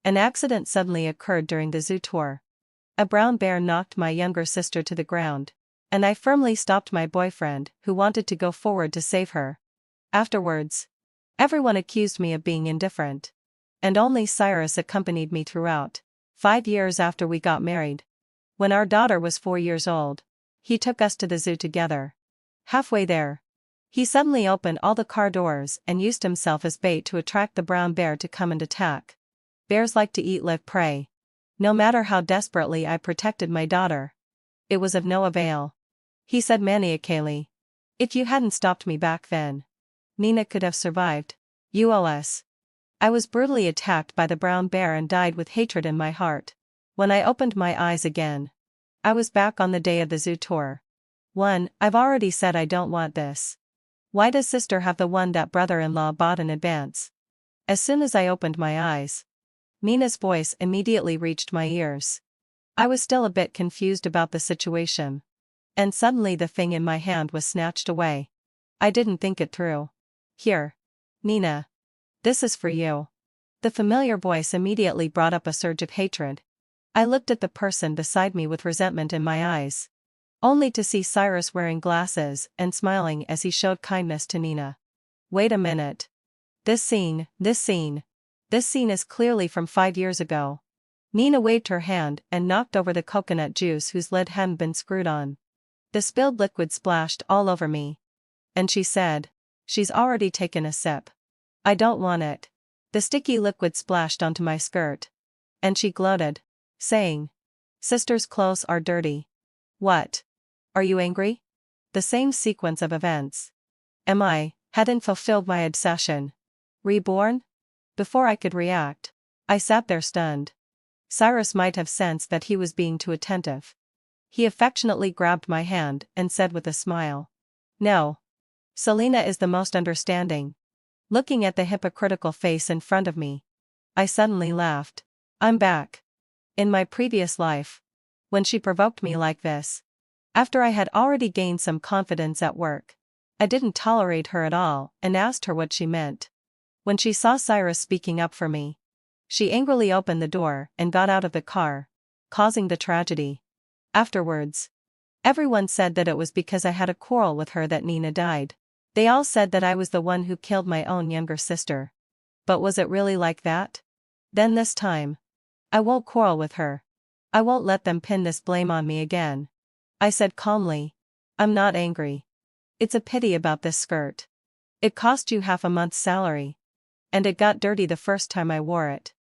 An accident suddenly occurred during the zoo tour. A brown bear knocked my younger sister to the ground, and I firmly stopped my boyfriend, who wanted to go forward to save her. Afterwards, everyone accused me of being indifferent. And only Cyrus accompanied me throughout. 5 years after we got married, when our daughter was 4 years old, he took us to the zoo together. Halfway there, he suddenly opened all the car doors and used himself as bait to attract the brown bear to come and attack. Bears like to eat live prey. No matter how desperately I protected my daughter, it was of no avail. He said maniacally, "If you hadn't stopped me back then, Nina could have survived. US. I was brutally attacked by the brown bear and died with hatred in my heart. When I opened my eyes again, I was back on the day of the zoo tour. 1. I've already said I don't want this. Why does sister have the one that brother-in-law bought in advance?" As soon as I opened my eyes, Nina's voice immediately reached my ears. I was still a bit confused about the situation. And suddenly the thing in my hand was snatched away. I didn't think it through. "Here, Nina. This is for you." The familiar voice immediately brought up a surge of hatred. I looked at the person beside me with resentment in my eyes, only to see Cyrus wearing glasses and smiling as he showed kindness to Nina. Wait a minute. This scene is clearly from 5 years ago. Nina waved her hand and knocked over the coconut juice whose lid hadn't been screwed on. The spilled liquid splashed all over me. And she said, "She's already taken a sip. I don't want it." The sticky liquid splashed onto my skirt. And she gloated, saying, "Sister's clothes are dirty." What? Are you angry? The same sequence of events. Hadn't fulfilled my obsession. Reborn? Before I could react, I sat there stunned. Cyrus might have sensed that he was being too attentive. He affectionately grabbed my hand and said with a smile, "No. Selena is the most understanding." Looking at the hypocritical face in front of me, I suddenly laughed. I'm back. In my previous life, when she provoked me like this, after I had already gained some confidence at work, I didn't tolerate her at all and asked her what she meant. When she saw Cyrus speaking up for me, she angrily opened the door and got out of the car, causing the tragedy. Afterwards, everyone said that it was because I had a quarrel with her that Nina died. They all said that I was the one who killed my own younger sister. But was it really like that? Then this time, I won't quarrel with her. I won't let them pin this blame on me again. I said calmly, "I'm not angry. It's a pity about this skirt. It cost you half a month's salary. And it got dirty the first time I wore it."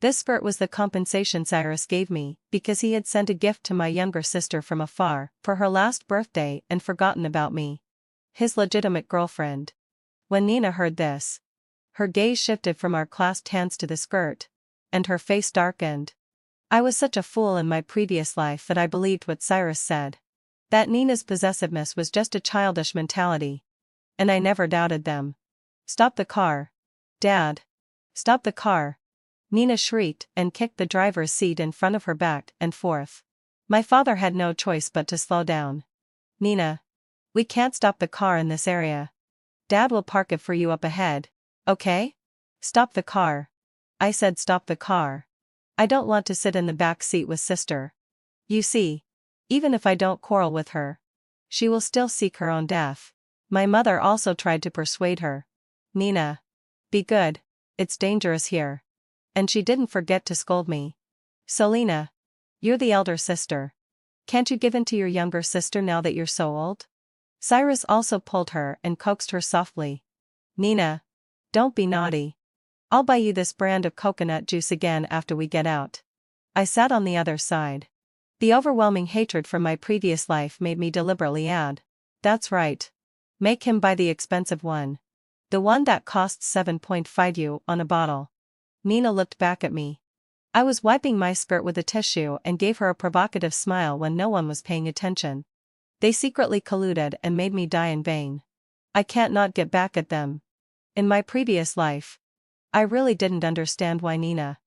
This skirt was the compensation Cyrus gave me, because he had sent a gift to my younger sister from afar, for her last birthday and forgotten about me. His legitimate girlfriend. When Nina heard this, her gaze shifted from our clasped hands to the skirt, and her face darkened. I was such a fool in my previous life that I believed what Cyrus said. That Nina's possessiveness was just a childish mentality. And I never doubted them. "Stop the car. Dad. Stop the car." Nina shrieked and kicked the driver's seat in front of her back and forth. My father had no choice but to slow down. "Nina. We can't stop the car in this area. Dad will park it for you up ahead, okay? Stop the car." I said stop the car. I don't want to sit in the back seat with sister. You see, even if I don't quarrel with her, she will still seek her own death. My mother also tried to persuade her. "Nina. Be good, it's dangerous here." And she didn't forget to scold me. "Selena. You're the elder sister. Can't you give in to your younger sister now that you're so old?" Cyrus also pulled her and coaxed her softly. "Nina. Don't be naughty. I'll buy you this brand of coconut juice again after we get out." I sat on the other side. The overwhelming hatred from my previous life made me deliberately add, "That's right. Make him buy the expensive one. The one that costs 7.5 U on a bottle." Nina looked back at me. I was wiping my skirt with a tissue and gave her a provocative smile when no one was paying attention. They secretly colluded and made me die in vain. I can't not get back at them. In my previous life, I really didn't understand why Nina,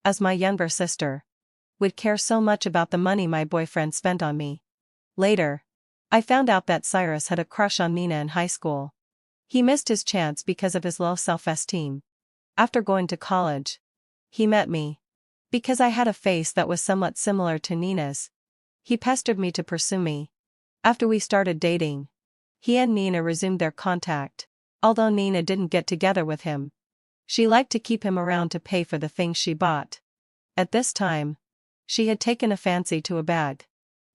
as my younger sister, would care so much about the money my boyfriend spent on me. Later, I found out that Cyrus had a crush on Nina in high school. He missed his chance because of his low self-esteem. After going to college, he met me. Because I had a face that was somewhat similar to Nina's. He pestered me to pursue me. After we started dating, he and Nina resumed their contact, although Nina didn't get together with him. She liked to keep him around to pay for the things she bought. At this time, she had taken a fancy to a bag.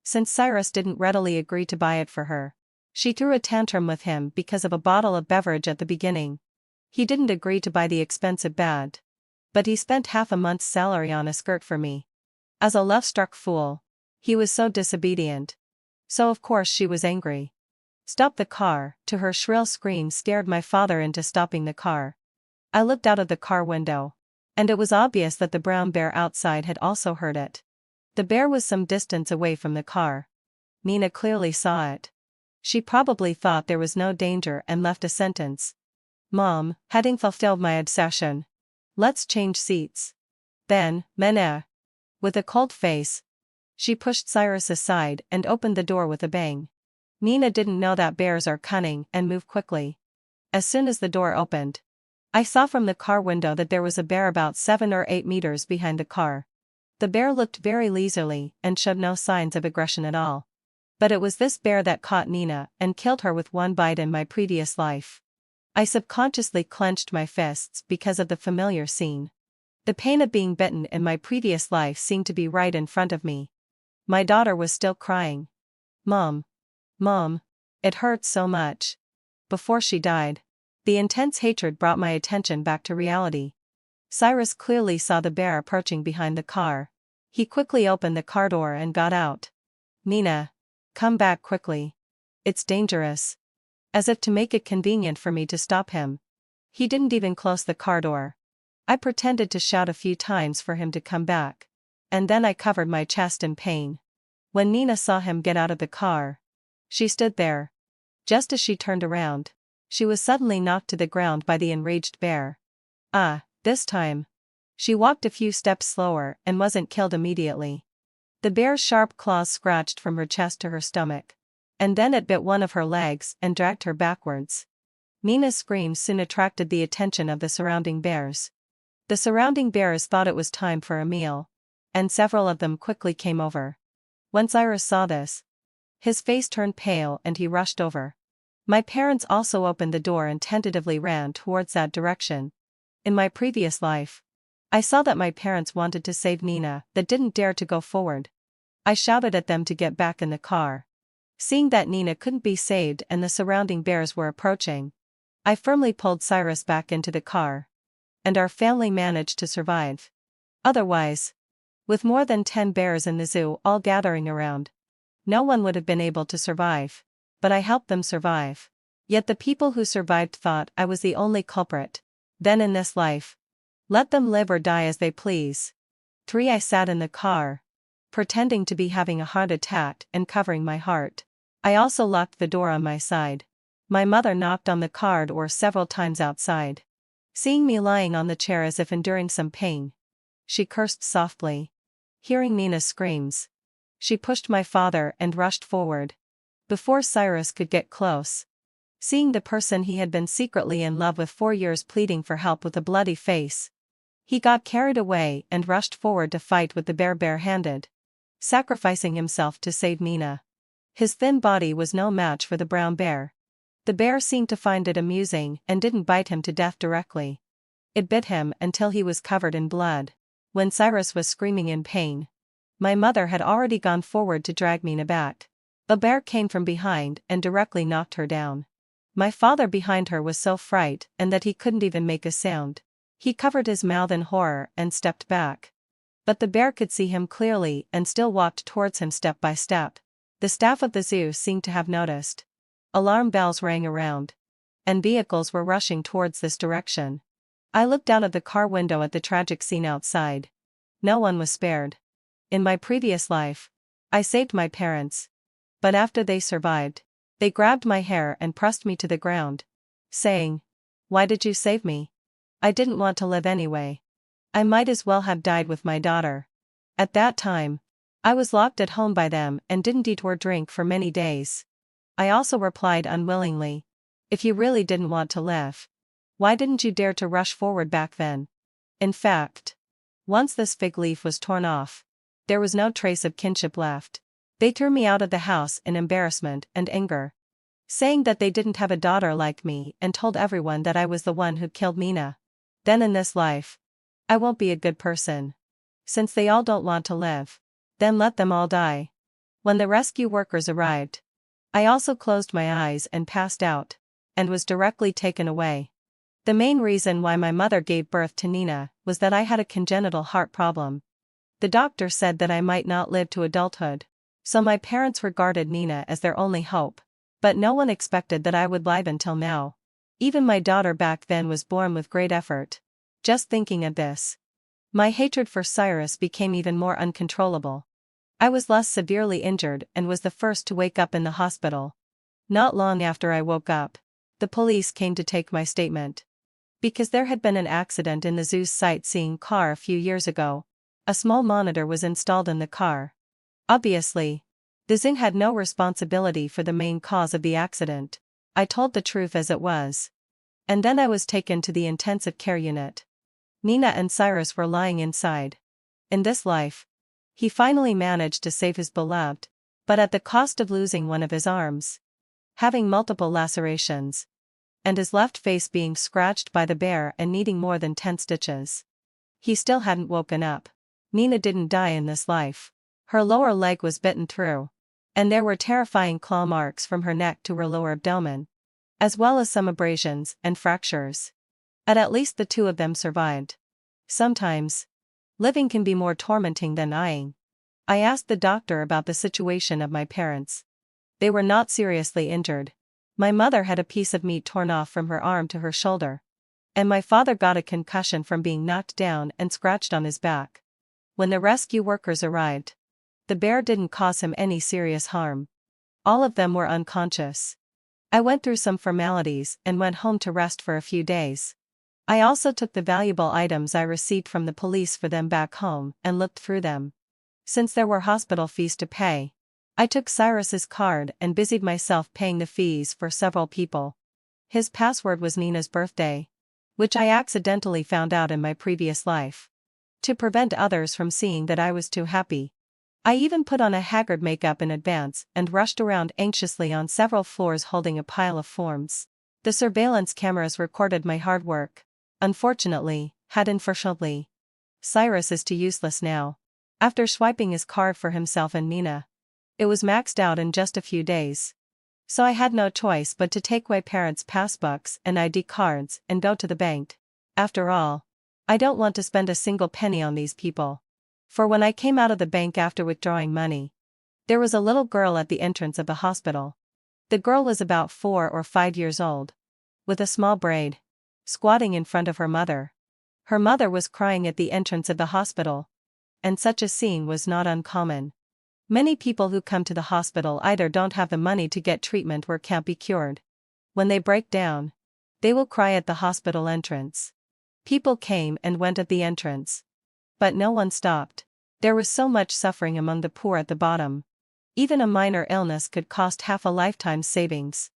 Since Cyrus didn't readily agree to buy it for her, she threw a tantrum with him because of a bottle of beverage at the beginning. He didn't agree to buy the expensive bag, but he spent half a month's salary on a skirt for me. As a love-struck fool, he was so disobedient. So of course she was angry. "Stop the car," to her shrill scream scared my father into stopping the car. I looked out of the car window, and it was obvious that the brown bear outside had also heard it. The bear was some distance away from the car. Nina clearly saw it. She probably thought there was no danger and left a sentence. "Mom, having fulfilled my obsession. Let's change seats." Then, Mena, with a cold face, she pushed Cyrus aside and opened the door with a bang. Nina didn't know that bears are cunning and move quickly. As soon as the door opened, I saw from the car window that there was a bear about 7 or 8 meters behind the car. The bear looked very leisurely and showed no signs of aggression at all. But it was this bear that caught Nina and killed her with one bite in my previous life. I subconsciously clenched my fists because of the familiar scene. The pain of being bitten in my previous life seemed to be right in front of me. My daughter was still crying. "Mom. Mom. It hurts so much." Before she died, the intense hatred brought my attention back to reality. Cyrus clearly saw the bear approaching behind the car. He quickly opened the car door and got out. "Nina. Come back quickly. It's dangerous." As if to make it convenient for me to stop him, he didn't even close the car door. I pretended to shout a few times for him to come back, and then I covered my chest in pain. When Nina saw him get out of the car, she stood there. Just as she turned around, she was suddenly knocked to the ground by the enraged bear. This time, she walked a few steps slower and wasn't killed immediately. The bear's sharp claws scratched from her chest to her stomach, and then it bit one of her legs and dragged her backwards. Nina's screams soon attracted the attention of the surrounding bears. The surrounding bears thought it was time for a meal, and several of them quickly came over. When Cyrus saw this, his face turned pale and he rushed over. My parents also opened the door and tentatively ran towards that direction. In my previous life, I saw that my parents wanted to save Nina but didn't dare to go forward. I shouted at them to get back in the car. Seeing that Nina couldn't be saved and the surrounding bears were approaching, I firmly pulled Cyrus back into the car. And our family managed to survive. Otherwise, with more than 10 bears in the zoo all gathering around, no one would have been able to survive. But I helped them survive. Yet the people who survived thought I was the only culprit. Then in this life, let them live or die as they please. 3. I sat in the car, pretending to be having a heart attack and covering my heart. I also locked the door on my side. My mother knocked on the car door several times outside. Seeing me lying on the chair as if enduring some pain, she cursed softly. Hearing Nina's screams, she pushed my father and rushed forward. Before Cyrus could get close, seeing the person he had been secretly in love with 4 years pleading for help with a bloody face, he got carried away and rushed forward to fight with the bear bare-handed, sacrificing himself to save Nina. His thin body was no match for the brown bear. The bear seemed to find it amusing and didn't bite him to death directly. It bit him until he was covered in blood. When Cyrus was screaming in pain, my mother had already gone forward to drag Nina back. A bear came from behind and directly knocked her down. My father behind her was so frightened that he couldn't even make a sound. He covered his mouth in horror and stepped back. But the bear could see him clearly and still walked towards him step by step. The staff of the zoo seemed to have noticed. Alarm bells rang around, and vehicles were rushing towards this direction. I looked out of the car window at the tragic scene outside. No one was spared. In my previous life, I saved my parents. But after they survived, they grabbed my hair and pressed me to the ground, saying, "Why did you save me? I didn't want to live anyway. I might as well have died with my daughter." At that time, I was locked at home by them and didn't eat or drink for many days. I also replied unwillingly, "If you really didn't want to live, why didn't you dare to rush forward back then?" In fact, Once this fig leaf was torn off, there was no trace of kinship left. They threw me out of the house in embarrassment and anger, saying that they didn't have a daughter like me and told everyone that I was the one who killed Nina. Then in this life, I won't be a good person. Since they all don't want to live, then let them all die. When the rescue workers arrived, I also closed my eyes and passed out, and was directly taken away. The main reason why my mother gave birth to Nina was that I had a congenital heart problem. The doctor said that I might not live to adulthood, so my parents regarded Nina as their only hope. But no one expected that I would live until now. Even my daughter back then was born with great effort. Just thinking of this, my hatred for Cyrus became even more uncontrollable. I was less severely injured and was the first to wake up in the hospital. Not long after I woke up, the police came to take my statement. Because there had been an accident in the zoo's sightseeing car a few years ago, a small monitor was installed in the car. Obviously, the zoo had no responsibility for the main cause of the accident. I told the truth as it was. And then I was taken to the intensive care unit. Nina and Cyrus were lying inside. In this life, he finally managed to save his beloved, but at the cost of losing one of his arms, having multiple lacerations, and his left face being scratched by the bear and needing more than 10 stitches. He still hadn't woken up. Nina didn't die in this life. Her lower leg was bitten through, and there were terrifying claw marks from her neck to her lower abdomen, as well as some abrasions and fractures. At least the 2 of them survived. Sometimes, living can be more tormenting than dying. I asked the doctor about the situation of my parents. They were not seriously injured. My mother had a piece of meat torn off from her arm to her shoulder, and my father got a concussion from being knocked down and scratched on his back. When the rescue workers arrived, the bear didn't cause him any serious harm. All of them were unconscious. I went through some formalities and went home to rest for a few days. I also took the valuable items I received from the police for them back home and looked through them. Since there were hospital fees to pay, I took Cyrus's card and busied myself paying the fees for several people. His password was Nina's birthday, which I accidentally found out in my previous life. To prevent others from seeing that I was too happy, I even put on a haggard makeup in advance and rushed around anxiously on several floors holding a pile of forms. The surveillance cameras recorded my hard work. Unfortunately, Cyrus is too useless now. After swiping his card for himself and Nina, it was maxed out in just a few days. So I had no choice but to take my parents' passbooks and ID cards and go to the bank. After all, I don't want to spend a single penny on these people. For when I came out of the bank after withdrawing money, there was a little girl at the entrance of the hospital. The girl was about 4 or 5 years old, with a small braid, squatting in front of her mother. Her mother was crying at the entrance of the hospital, and such a scene was not uncommon. Many people who come to the hospital either don't have the money to get treatment or can't be cured. When they break down, they will cry at the hospital entrance. People came and went at the entrance, but no one stopped. There was so much suffering among the poor at the bottom. Even a minor illness could cost half a lifetime's savings.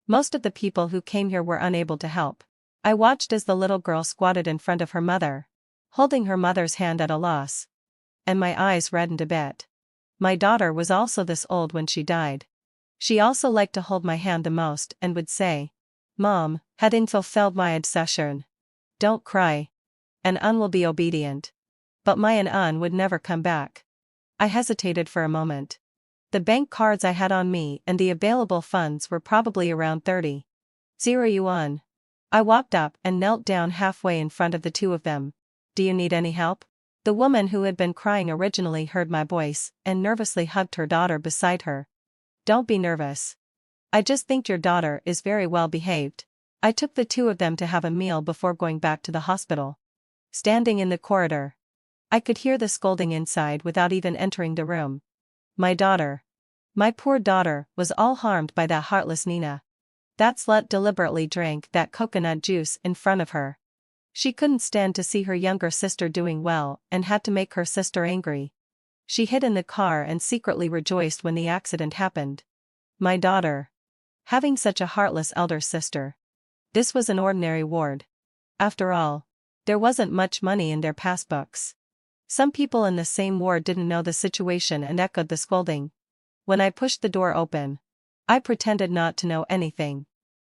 Most of the people who came here were unable to help. I watched as the little girl squatted in front of her mother, holding her mother's hand at a loss, and my eyes reddened a bit. My daughter was also this old when she died. She also liked to hold my hand the most and would say, "Mom, hadn't fulfilled my obsession. Don't cry. And will be obedient." But my and would never come back. I hesitated for a moment. The bank cards I had on me and the available funds were probably around 30 yuan. I walked up and knelt down halfway in front of the 2 of them. "Do you need any help?" The woman who had been crying originally heard my voice and nervously hugged her daughter beside her. "Don't be nervous. I just think your daughter is very well behaved." I took the 2 of them to have a meal before going back to the hospital. Standing in the corridor, I could hear the scolding inside without even entering the room. My poor daughter, was all harmed by that heartless Nina. That slut deliberately drank that coconut juice in front of her. She couldn't stand to see her younger sister doing well and had to make her sister angry. She hid in the car and secretly rejoiced when the accident happened. My daughter, having such a heartless elder sister. This was an ordinary ward. After all, there wasn't much money in their passbooks. Some people in the same ward didn't know the situation and echoed the scolding. When I pushed the door open, I pretended not to know anything.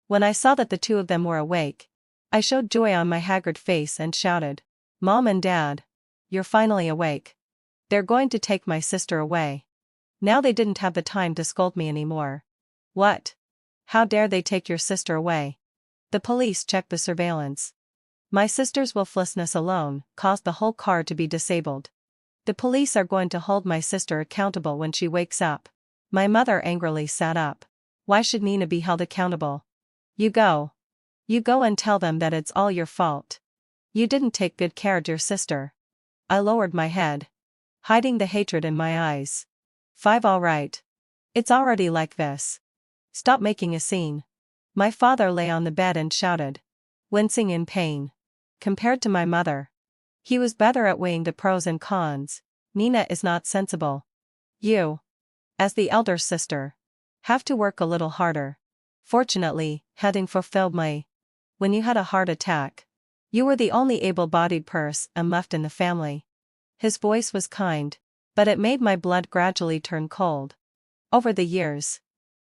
When I saw that the two of them were awake, I showed joy on my haggard face and shouted, "Mom and Dad, you're finally awake. They're going to take my sister away." Now they didn't have the time to scold me anymore. "What? How dare they take your sister away?" The police checked the surveillance. My sister's willfulness alone caused the whole car to be disabled. The police are going to hold my sister accountable when she wakes up. My mother angrily sat up. "Why should Nina be held accountable? You go. You go and tell them that it's all your fault. You didn't take good care of your sister." I lowered my head, hiding the hatred in my eyes. "5 all right. It's already like this. Stop making a scene." My father lay on the bed and shouted, wincing in pain. Compared to my mother, he was better at weighing the pros and cons. "Nina is not sensible. You, as the elder sister, have to work a little harder. Fortunately, having fulfilled my, when you had a heart attack, you were the only able-bodied person left in the family." His voice was kind, but it made my blood gradually turn cold. Over the years,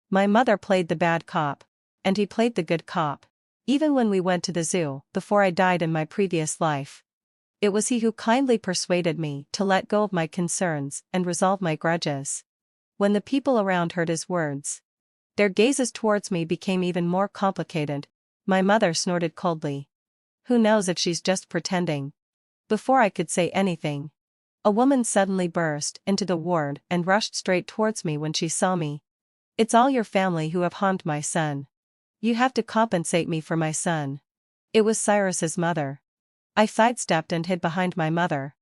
my mother played the bad cop, and he played the good cop. Even when we went to the zoo, before I died in my previous life, it was he who kindly persuaded me to let go of my concerns and resolve my grudges. When the people around heard his words, their gazes towards me became even more complicated. My mother snorted coldly. "Who knows if she's just pretending?" Before I could say anything, a woman suddenly burst into the ward and rushed straight towards me when she saw me. "It's all your family who have harmed my son. You have to compensate me for my son." It was Cyrus's mother. I sidestepped and hid behind my mother.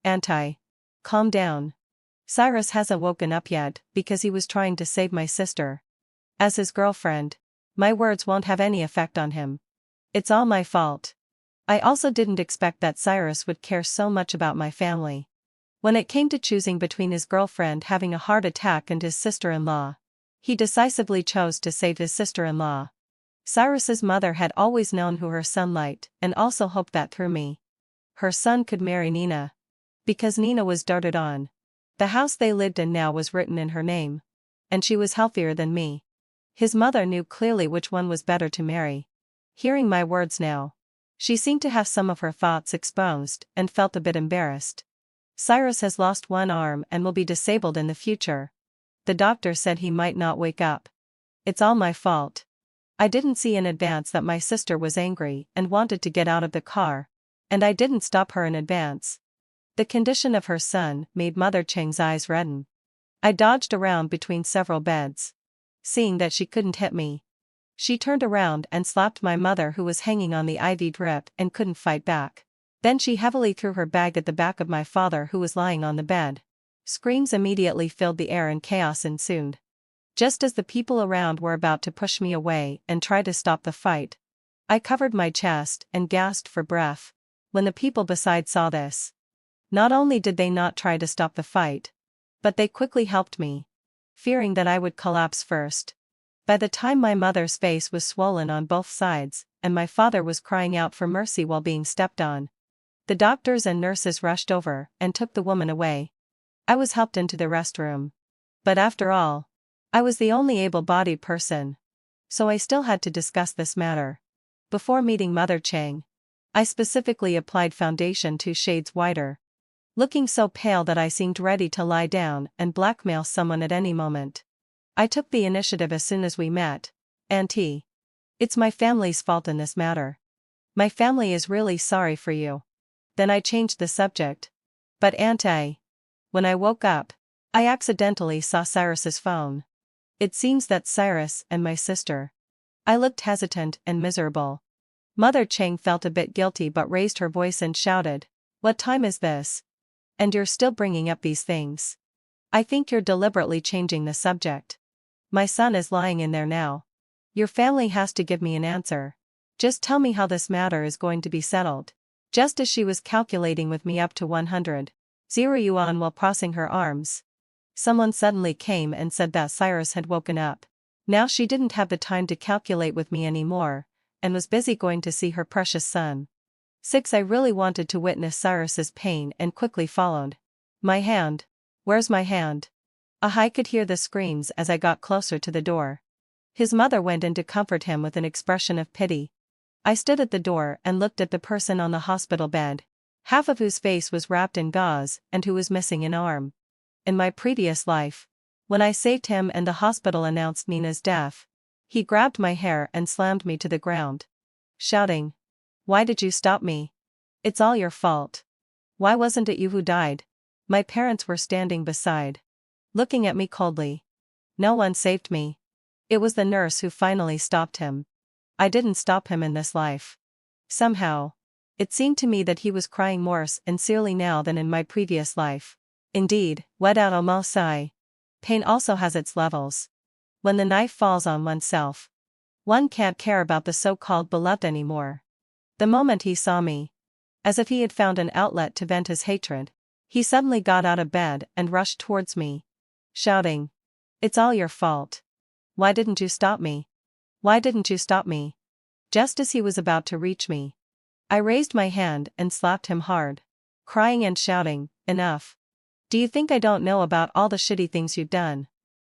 "Auntie, calm down. Cyrus hasn't woken up yet because he was trying to save my sister. As his girlfriend, my words won't have any effect on him. It's all my fault." I also didn't expect that Cyrus would care so much about my family. When it came to choosing between his girlfriend having a heart attack and his sister-in-law, he decisively chose to save his sister-in-law. Cyrus's mother had always known who her son liked and also hoped that through me, her son could marry Nina. Because Nina was doted on. The house they lived in now was written in her name. And she was healthier than me. His mother knew clearly which one was better to marry. Hearing my words now, she seemed to have some of her thoughts exposed and felt a bit embarrassed. "Cyrus has lost one arm and will be disabled in the future. The doctor said he might not wake up. It's all my fault." I didn't see in advance that my sister was angry and wanted to get out of the car, and I didn't stop her in advance. The condition of her son made Mother Cheng's eyes redden. I dodged around between several beds. Seeing that she couldn't hit me, she turned around and slapped my mother, who was hanging on the IV drip and couldn't fight back. Then she heavily threw her bag at the back of my father, who was lying on the bed. Screams immediately filled the air and chaos ensued. Just as the people around were about to push me away and try to stop the fight, I covered my chest and gasped for breath. When the people beside saw this, not only did they not try to stop the fight, but they quickly helped me, fearing that I would collapse first. By the time my mother's face was swollen on both sides, and my father was crying out for mercy while being stepped on, the doctors and nurses rushed over and took the woman away. I was helped into the restroom. But after all, I was the only able-bodied person, so I still had to discuss this matter. Before meeting Mother Cheng, I specifically applied foundation 2 shades whiter, looking so pale that I seemed ready to lie down and blackmail someone at any moment. I took the initiative as soon as we met. "Auntie, it's my family's fault in this matter. My family is really sorry for you." Then I changed the subject. "But Auntie, when I woke up, I accidentally saw Cyrus's phone. It seems that Cyrus and my sister." I looked hesitant and miserable. Mother Cheng felt a bit guilty but raised her voice and shouted, "What time is this? And you're still bringing up these things? I think you're deliberately changing the subject. My son is lying in there now. Your family has to give me an answer. Just tell me how this matter is going to be settled." Just as she was calculating with me up to 100 yuan while crossing her arms, someone suddenly came and said that Cyrus had woken up. Now she didn't have the time to calculate with me anymore, and was busy going to see her precious son. 6. I really wanted to witness Cyrus's pain and quickly followed. My hand. Where's my hand? I could hear the screams as I got closer to the door. His mother went in to comfort him with an expression of pity. I stood at the door and looked at the person on the hospital bed, half of whose face was wrapped in gauze and who was missing an arm. In my previous life, when I saved him and the hospital announced Nina's death, he grabbed my hair and slammed me to the ground, shouting, "Why did you stop me? It's all your fault. Why wasn't it you who died?" My parents were standing beside, looking at me coldly. No one saved me. It was the nurse who finally stopped him. I didn't stop him in this life. Somehow, it seemed to me that he was crying more sincerely now than in my previous life. Indeed, without a sigh, pain also has its levels. When the knife falls on oneself, one can't care about the so-called beloved anymore. The moment he saw me, as if he had found an outlet to vent his hatred, he suddenly got out of bed and rushed towards me, shouting, "It's all your fault. Why didn't you stop me? Why didn't you stop me?" Just as he was about to reach me, I raised my hand and slapped him hard, crying and shouting, "Enough. Do you think I don't know about all the shitty things you've done?"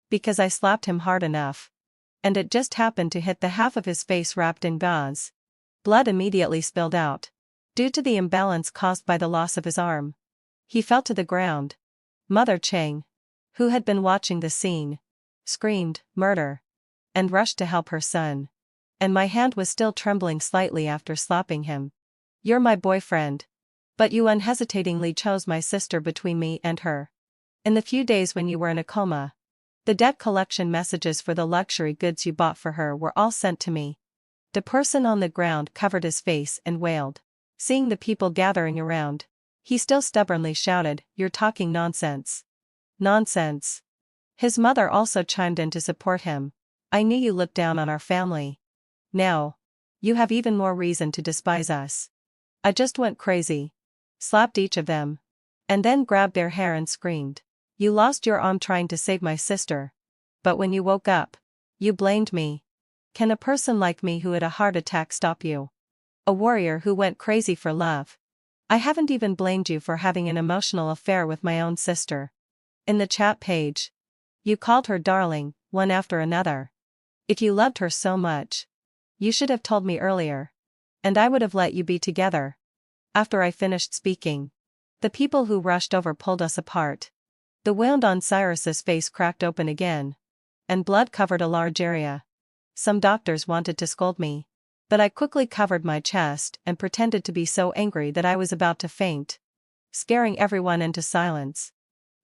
Because I slapped him hard enough, and it just happened to hit the half of his face wrapped in gauze. Blood immediately spilled out, due to the imbalance caused by the loss of his arm. He fell to the ground. Mother Chang, who had been watching the scene, screamed, "Murder!" and rushed to help her son. And my hand was still trembling slightly after slapping him. "You're my boyfriend. But you unhesitatingly chose my sister between me and her. In the few days when you were in a coma, the debt collection messages for the luxury goods you bought for her were all sent to me." The person on the ground covered his face and wailed. Seeing the people gathering around, he still stubbornly shouted, "You're talking nonsense." Nonsense. His mother also chimed in to support him. "I knew you looked down on our family. Now, you have even more reason to despise us." I just went crazy, slapped each of them, and then grabbed their hair and screamed, "You lost your arm trying to save my sister. But when you woke up, you blamed me. Can a person like me who had a heart attack stop you? A warrior who went crazy for love. I haven't even blamed you for having an emotional affair with my own sister." In the chat page, you called her darling, one after another. If you loved her so much, you should have told me earlier, and I would have let you be together. After I finished speaking, the people who rushed over pulled us apart. The wound on Cyrus's face cracked open again, and blood covered a large area. Some doctors wanted to scold me, but I quickly covered my chest and pretended to be so angry that I was about to faint, scaring everyone into silence.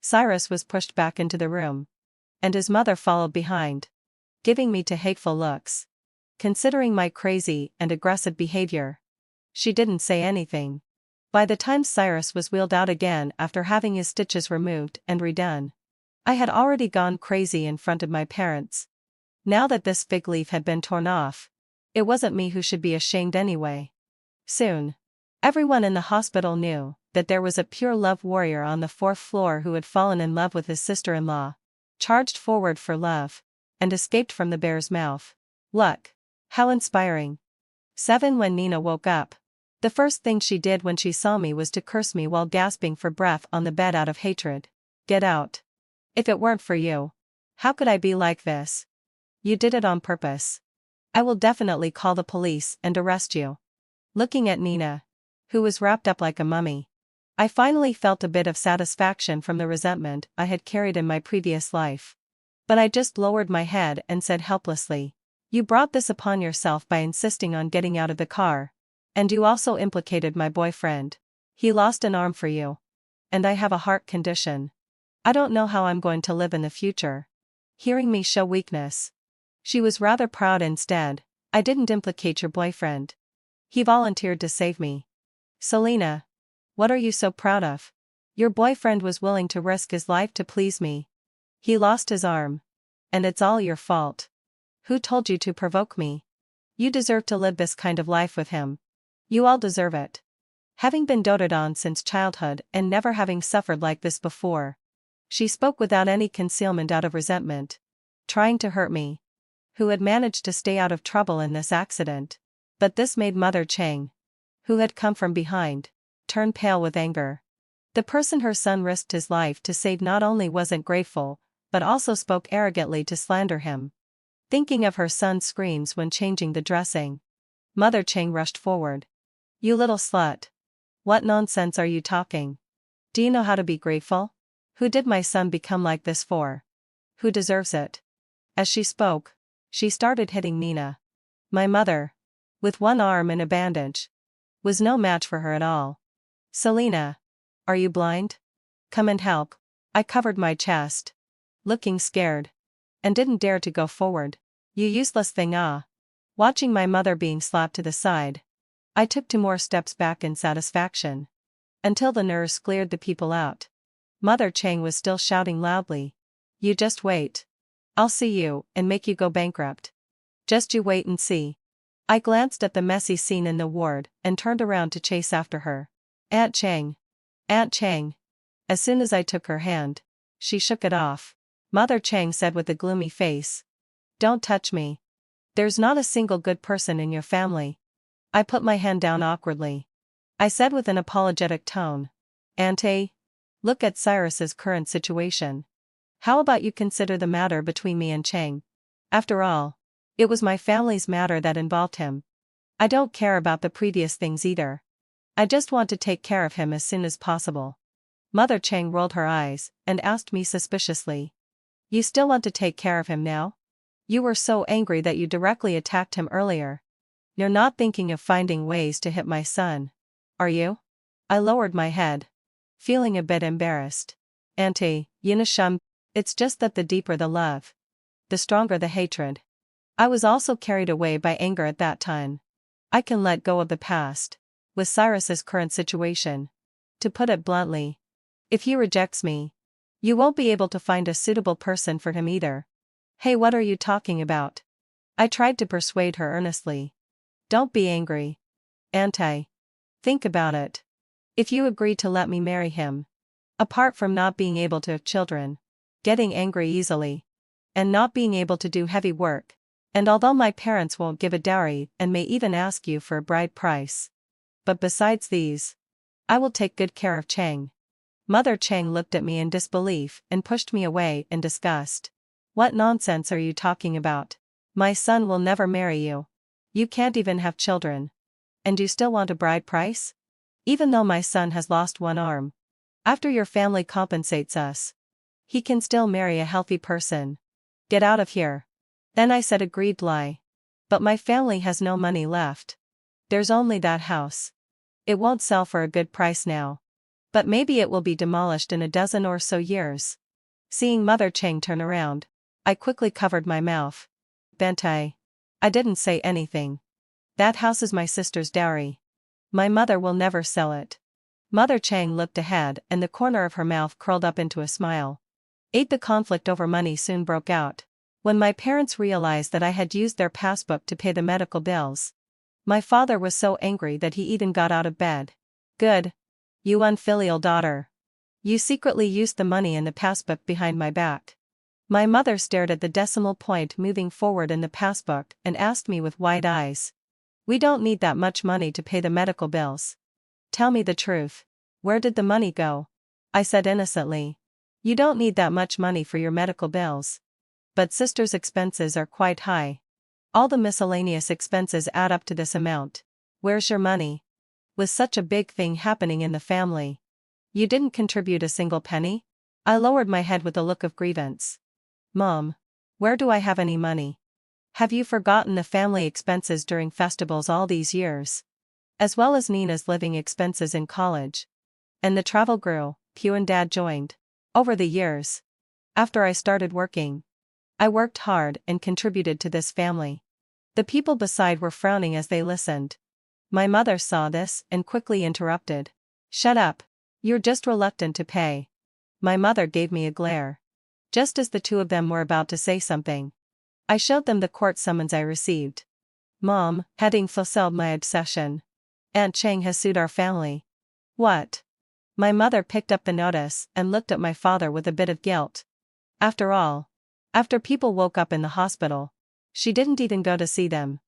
Cyrus was pushed back into the room, and his mother followed behind, giving me hateful looks. Considering my crazy and aggressive behavior, she didn't say anything. By the time Cyrus was wheeled out again after having his stitches removed and redone, I had already gone crazy in front of my parents. Now that this fig leaf had been torn off, it wasn't me who should be ashamed anyway. Soon, everyone in the hospital knew that there was a pure love warrior on the 4th floor who had fallen in love with his sister-in-law, charged forward for love, and escaped from the bear's mouth. Look, how inspiring. 7. When Nina woke up, the first thing she did when she saw me was to curse me while gasping for breath on the bed out of hatred. "Get out. If it weren't for you, how could I be like this? You did it on purpose. I will definitely call the police and arrest you." Looking at Nina, who was wrapped up like a mummy, I finally felt a bit of satisfaction from the resentment I had carried in my previous life. But I just lowered my head and said helplessly, "You brought this upon yourself by insisting on getting out of the car. And you also implicated my boyfriend. He lost an arm for you. And I have a heart condition. I don't know how I'm going to live in the future." Hearing me show weakness, she was rather proud instead. "I didn't implicate your boyfriend. He volunteered to save me." "Selena, what are you so proud of? Your boyfriend was willing to risk his life to please me. He lost his arm. And it's all your fault. Who told you to provoke me? You deserve to live this kind of life with him. You all deserve it." Having been doted on since childhood and never having suffered like this before, she spoke without any concealment out of resentment, trying to hurt me, who had managed to stay out of trouble in this accident. But this made Mother Chang, who had come from behind, turned pale with anger. The person her son risked his life to save not only wasn't grateful, but also spoke arrogantly to slander him. Thinking of her son's screams when changing the dressing, Mother Chang rushed forward. "You little slut. What nonsense are you talking? Do you know how to be grateful? Who did my son become like this for? Who deserves it?" As she spoke, she started hitting Nina. My mother, with one arm in a bandage, was no match for her at all. "Selena, are you blind? Come and help." I covered my chest, looking scared, and didn't dare to go forward. "You useless thing, ah." Watching my mother being slapped to the side, I took 2 more steps back in satisfaction. Until the nurse cleared the people out, Mother Chang was still shouting loudly. "You just wait. I'll see you and make you go bankrupt. Just you wait and see." I glanced at the messy scene in the ward and turned around to chase after her. "Aunt Chang. Aunt Chang." As soon as I took her hand, she shook it off. Mother Chang said with a gloomy face, "Don't touch me. There's not a single good person in your family." I put my hand down awkwardly. I said with an apologetic tone, "Auntie, look at Cyrus's current situation. How about you consider the matter between me and Chang? After all, it was my family's matter that involved him. I don't care about the previous things either. I just want to take care of him as soon as possible." Mother Chang rolled her eyes and asked me suspiciously, "You still want to take care of him now? You were so angry that you directly attacked him earlier. You're not thinking of finding ways to hit my son, are you?" I lowered my head, feeling a bit embarrassed. "Auntie, Yinashum, it's just that the deeper the love, the stronger the hatred." I was also carried away by anger at that time. I can let go of the past, with Cyrus's current situation. To put it bluntly, if he rejects me, you won't be able to find a suitable person for him either. "Hey, what are you talking about?" I tried to persuade her earnestly. "Don't be angry, Auntie. Think about it. If you agree to let me marry him, apart from not being able to have children, getting angry easily, and not being able to do heavy work, and although my parents won't give a dowry and may even ask you for a bride price, but besides these, I will take good care of Chang." Mother Chang looked at me in disbelief and pushed me away in disgust. "What nonsense are you talking about? My son will never marry you. You can't even have children. And you still want a bride price? Even though my son has lost one arm, after your family compensates us, he can still marry a healthy person. Get out of here." Then I said a greed lie. "But my family has no money left. There's only that house. It won't sell for a good price now. But maybe it will be demolished in a dozen or so years." Seeing Mother Chang turn around, I quickly covered my mouth. "Bentai. I didn't say anything. That house is my sister's dowry. My mother will never sell it." Mother Chang looked ahead and the corner of her mouth curled up into a smile. The conflict over money soon broke out. When my parents realized that I had used their passbook to pay the medical bills, my father was so angry that he even got out of bed. "Good. You unfilial daughter. You secretly used the money in the passbook behind my back." My mother stared at the decimal point moving forward in the passbook and asked me with wide eyes, "We don't need that much money to pay the medical bills. Tell me the truth. Where did the money go?" I said innocently, "You don't need that much money for your medical bills. But sister's expenses are quite high. All the miscellaneous expenses add up to this amount. Where's your money? With such a big thing happening in the family, you didn't contribute a single penny?" I lowered my head with a look of grievance. "Mom, where do I have any money? Have you forgotten the family expenses during festivals all these years? As well as Nina's living expenses in college. And the travel grew, Pew and Dad joined. Over the years. After I started working, I worked hard and contributed to this family." The people beside were frowning as they listened. My mother saw this and quickly interrupted. "Shut up. You're just reluctant to pay." My mother gave me a glare. Just as the two of them were about to say something, I showed them the court summons I received. "Mom, having fulfilled my obsession, Aunt Chang has sued our family." "What?" My mother picked up the notice and looked at my father with a bit of guilt. After all, after people woke up in the hospital, she didn't even go to see them.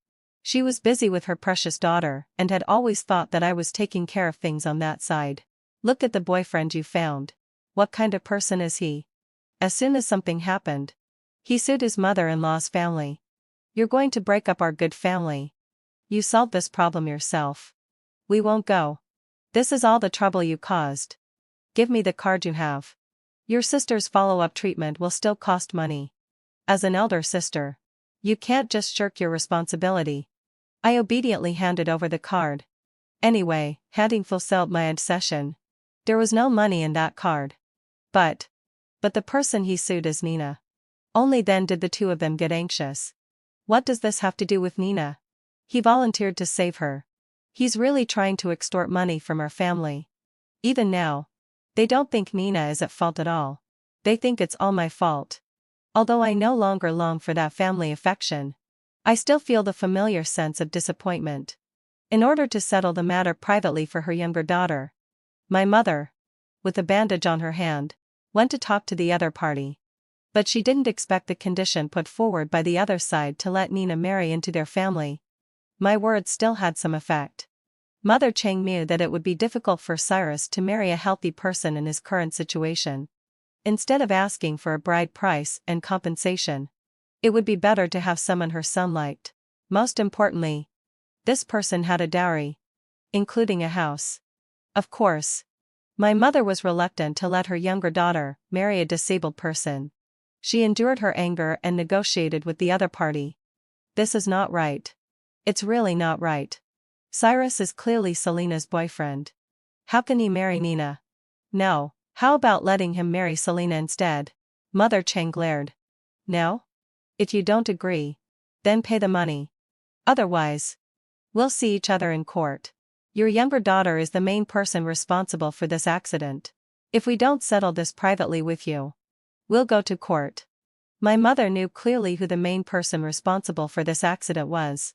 She was busy with her precious daughter and had always thought that I was taking care of things on that side. Look at the boyfriend you found. What kind of person is he? As soon as something happened, he sued his mother-in-law's family. You're going to break up our good family. You solved this problem yourself. We won't go. This is all the trouble you caused. Give me the card you have. Your sister's follow-up treatment will still cost money. As an elder sister, you can't just shirk your responsibility. I obediently handed over the card. Anyway, having fulfilled my obsession, there was no money in that card. But the person he sued is Nina. Only then did the two of them get anxious. What does this have to do with Nina? He volunteered to save her. He's really trying to extort money from our family. Even now, they don't think Nina is at fault at all. They think it's all my fault. Although I no longer long for that family affection, I still feel the familiar sense of disappointment. In order to settle the matter privately for her younger daughter, my mother, with a bandage on her hand, went to talk to the other party. But she didn't expect the condition put forward by the other side to let Nina marry into their family. My words still had some effect. Mother Chang knew that it would be difficult for Cyrus to marry a healthy person in his current situation. Instead of asking for a bride price and compensation, it would be better to have someone her son liked. Most importantly, this person had a dowry, including a house. Of course, my mother was reluctant to let her younger daughter marry a disabled person. She endured her anger and negotiated with the other party. This is not right. It's really not right. Cyrus is clearly Selena's boyfriend. How can he marry Nina? No, how about letting him marry Selena instead? Mother Chang glared. No? If you don't agree, then pay the money. Otherwise, we'll see each other in court. Your younger daughter is the main person responsible for this accident. If we don't settle this privately with you, we'll go to court. My mother knew clearly who the main person responsible for this accident was,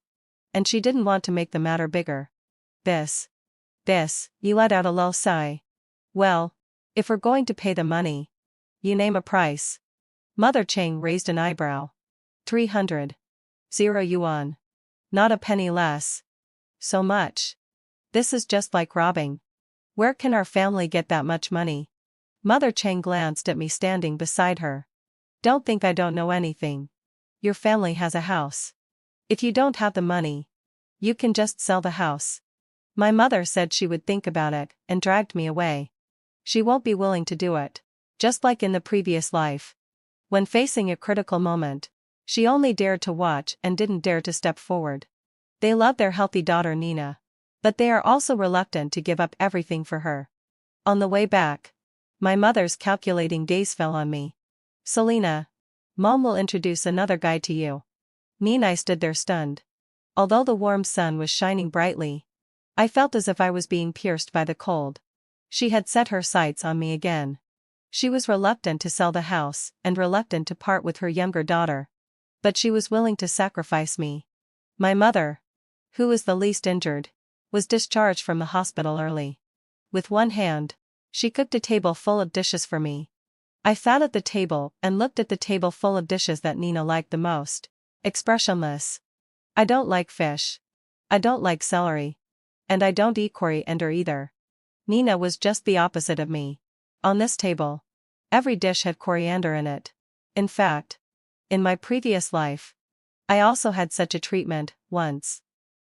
and she didn't want to make the matter bigger. This, you let out a low sigh. Well, if we're going to pay the money, you name a price. Mother Chang raised an eyebrow. 300 yuan. Not a penny less. So much. This is just like robbing. Where can our family get that much money? Mother Chang glanced at me standing beside her. Don't think I don't know anything. Your family has a house. If you don't have the money, you can just sell the house. My mother said she would think about it and dragged me away. She won't be willing to do it. Just like in the previous life. When facing a critical moment, she only dared to watch and didn't dare to step forward. They love their healthy daughter Nina, but they are also reluctant to give up everything for her. On the way back, my mother's calculating days fell on me. Selena, Mom will introduce another guy to you. Nina stood there stunned. Although the warm sun was shining brightly, I felt as if I was being pierced by the cold. She had set her sights on me again. She was reluctant to sell the house and reluctant to part with her younger daughter. But she was willing to sacrifice me. My mother, who was the least injured, was discharged from the hospital early. With one hand, she cooked a table full of dishes for me. I sat at the table and looked at the table full of dishes that Nina liked the most, expressionless. I don't like fish. I don't like celery. And I don't eat coriander either. Nina was just the opposite of me. On this table, every dish had coriander in it. In fact, in my previous life, I also had such a treatment, once.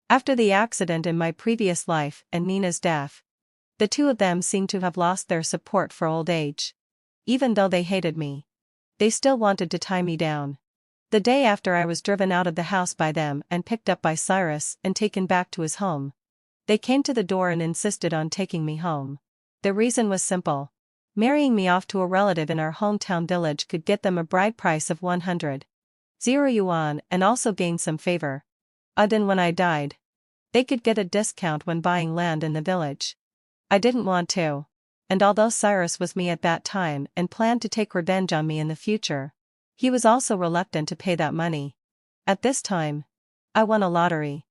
After the accident in my previous life and Nina's death, the two of them seemed to have lost their support for old age. Even though they hated me, they still wanted to tie me down. The day after I was driven out of the house by them and picked up by Cyrus and taken back to his home, they came to the door and insisted on taking me home. The reason was simple. Marrying me off to a relative in our hometown village could get them a bride price of 100 yuan and also gain some favor. Then when I died, they could get a discount when buying land in the village. I didn't want to. And although Cyrus was me at that time and planned to take revenge on me in the future, he was also reluctant to pay that money. At this time, I won a lottery.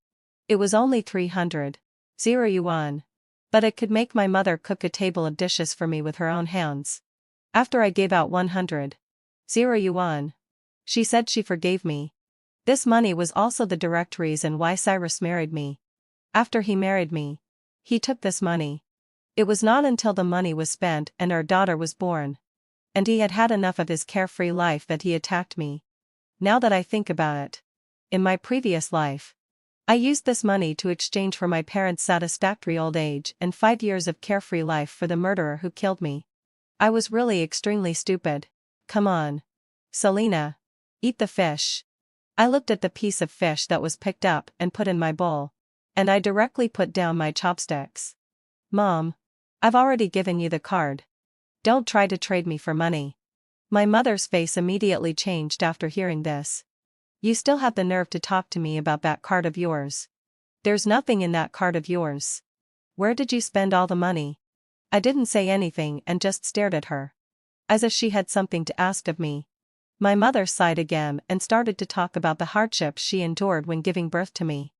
It was only 300 yuan. But it could make my mother cook a table of dishes for me with her own hands. After I gave out 100 yuan, she said she forgave me. This money was also the direct reason why Cyrus married me. After he married me, he took this money. It was not until the money was spent and our daughter was born, and he had had enough of his carefree life that he attacked me. Now that I think about it, in my previous life, I used this money to exchange for my parents' satisfactory old age and 5 years of carefree life for the murderer who killed me. I was really extremely stupid. Come on, Selena. Eat the fish. I looked at the piece of fish that was picked up and put in my bowl, and I directly put down my chopsticks. Mom, I've already given you the card. Don't try to trade me for money. My mother's face immediately changed after hearing this. You still have the nerve to talk to me about that card of yours. There's nothing in that card of yours. Where did you spend all the money? I didn't say anything and just stared at her, as if she had something to ask of me. My mother sighed again and started to talk about the hardships she endured when giving birth to me.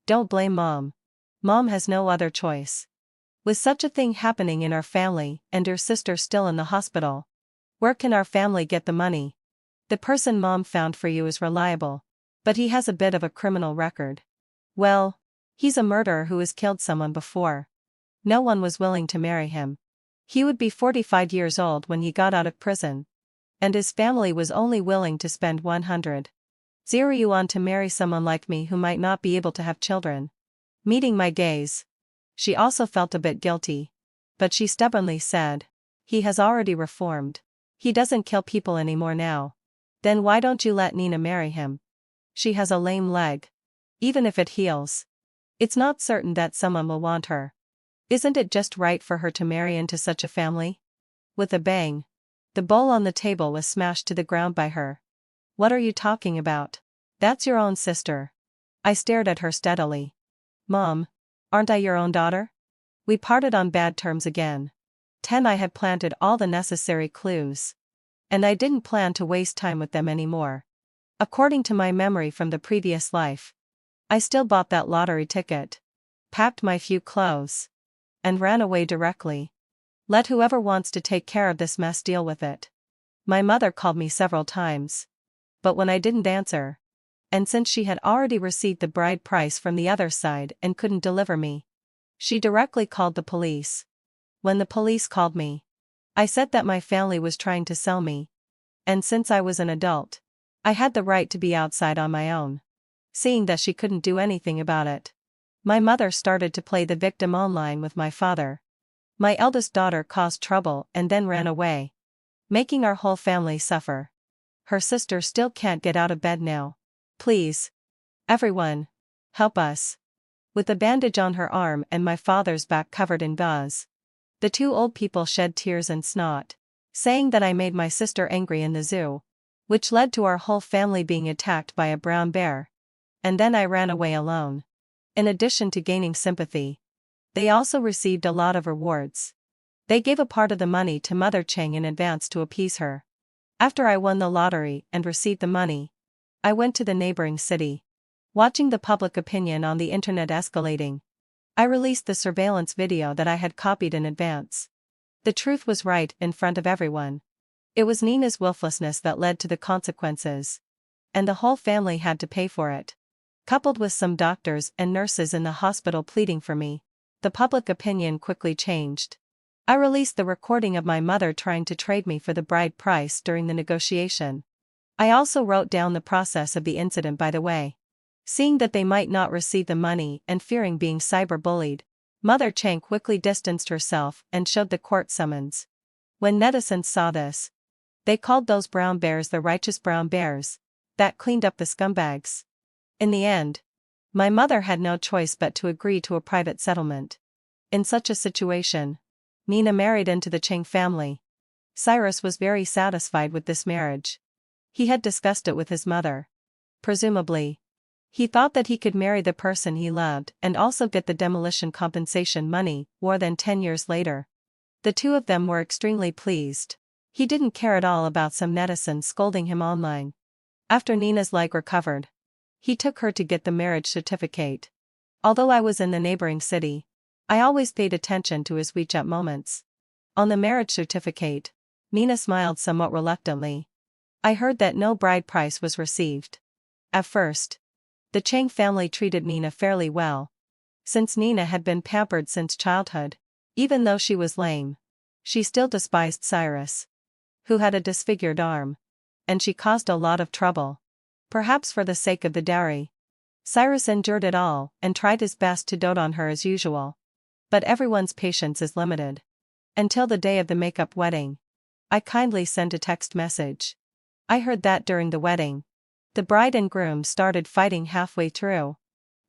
Don't blame Mom. Mom has no other choice. With such a thing happening in our family and your sister still in the hospital, where can our family get the money? The person Mom found for you is reliable, but he has a bit of a criminal record. Well, he's a murderer who has killed someone before. No one was willing to marry him. He would be 45 years old when he got out of prison, and his family was only willing to spend 100,000 you on to marry someone like me who might not be able to have children. Meeting my gaze, she also felt a bit guilty, but she stubbornly said, he has already reformed. He doesn't kill people anymore now. Then why don't you let Nina marry him? She has a lame leg. Even if it heals, it's not certain that someone will want her. Isn't it just right for her to marry into such a family? With a bang, the bowl on the table was smashed to the ground by her. What are you talking about? That's your own sister. I stared at her steadily. Mom, aren't I your own daughter? We parted on bad terms again. I had planted all the necessary clues, and I didn't plan to waste time with them anymore. According to my memory from the previous life, I still bought that lottery ticket, packed my few clothes, and ran away directly. Let whoever wants to take care of this mess deal with it. My mother called me several times, but when I didn't answer, and since she had already received the bride price from the other side and couldn't deliver me, she directly called the police. When the police called me, I said that my family was trying to sell me, and since I was an adult, I had the right to be outside on my own. Seeing that she couldn't do anything about it, my mother started to play the victim online with my father. My eldest daughter caused trouble and then ran away, making our whole family suffer. Her sister still can't get out of bed now. Please, everyone, help us. With a bandage on her arm and my father's back covered in gauze, the two old people shed tears and snot, saying that I made my sister angry in the zoo, which led to our whole family being attacked by a brown bear. And then I ran away alone. In addition to gaining sympathy, they also received a lot of rewards. They gave a part of the money to Mother Chang in advance to appease her. After I won the lottery and received the money, I went to the neighboring city. Watching the public opinion on the internet escalating, I released the surveillance video that I had copied in advance. The truth was right in front of everyone. It was Nina's willfulness that led to the consequences, and the whole family had to pay for it. Coupled with some doctors and nurses in the hospital pleading for me, the public opinion quickly changed. I released the recording of my mother trying to trade me for the bride price during the negotiation. I also wrote down the process of the incident by the way. Seeing that they might not receive the money and fearing being cyberbullied, Mother Chang quickly distanced herself and showed the court summons. When netizens saw this, they called those brown bears the righteous brown bears that cleaned up the scumbags. In the end, my mother had no choice but to agree to a private settlement. In such a situation, Nina married into the Chang family. Cyrus was very satisfied with this marriage. He had discussed it with his mother. Presumably, he thought that he could marry the person he loved and also get the demolition compensation money more than 10 years later. The two of them were extremely pleased. He didn't care at all about some netizens scolding him online. After Nina's leg recovered, he took her to get the marriage certificate. Although I was in the neighboring city, I always paid attention to his WeChat moments. On the marriage certificate, Nina smiled somewhat reluctantly. I heard that no bride price was received. At first, the Chang family treated Nina fairly well, since Nina had been pampered since childhood. Even though she was lame, she still despised Cyrus, who had a disfigured arm, and she caused a lot of trouble. Perhaps for the sake of the dowry, Cyrus endured it all and tried his best to dote on her as usual. But everyone's patience is limited. Until the day of the make-up wedding, I kindly sent a text message. I heard that during the wedding, the bride and groom started fighting halfway through,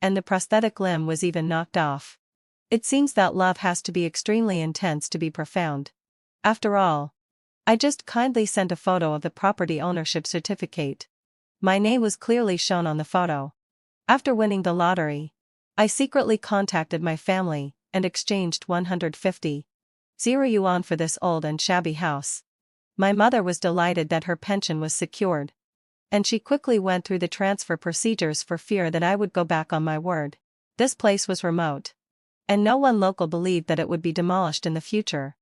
and the prosthetic limb was even knocked off. It seems that love has to be extremely intense to be profound. After all, I just kindly sent a photo of the property ownership certificate. My name was clearly shown on the photo. After winning the lottery, I secretly contacted my family and exchanged 150 yuan for this old and shabby house. My mother was delighted that her pension was secured, and she quickly went through the transfer procedures for fear that I would go back on my word. This place was remote, and no one local believed that it would be demolished in the future.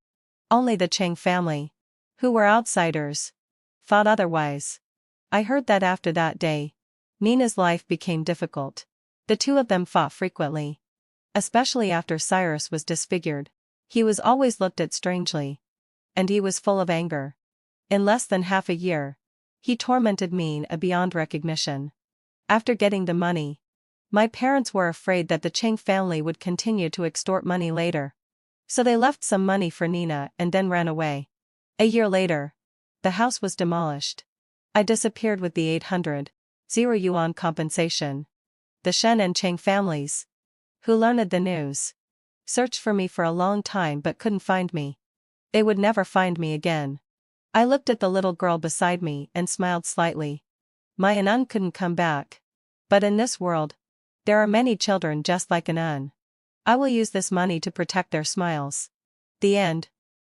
Only the Chang family, who were outsiders, thought otherwise. I heard that after that day, Nina's life became difficult. The two of them fought frequently, especially after Cyrus was disfigured. He was always looked at strangely, and he was full of anger. In less than half a year, he tormented me beyond recognition. After getting the money, my parents were afraid that the Chang family would continue to extort money later. So they left some money for Nina and then ran away. A year later, the house was demolished. I disappeared with the 800 yuan compensation. The Shen and Chang families, who learned the news, searched for me for a long time but couldn't find me. They would never find me again. I looked at the little girl beside me and smiled slightly. My Anan couldn't come back. But in this world, there are many children just like Anan. I will use this money to protect their smiles. The end.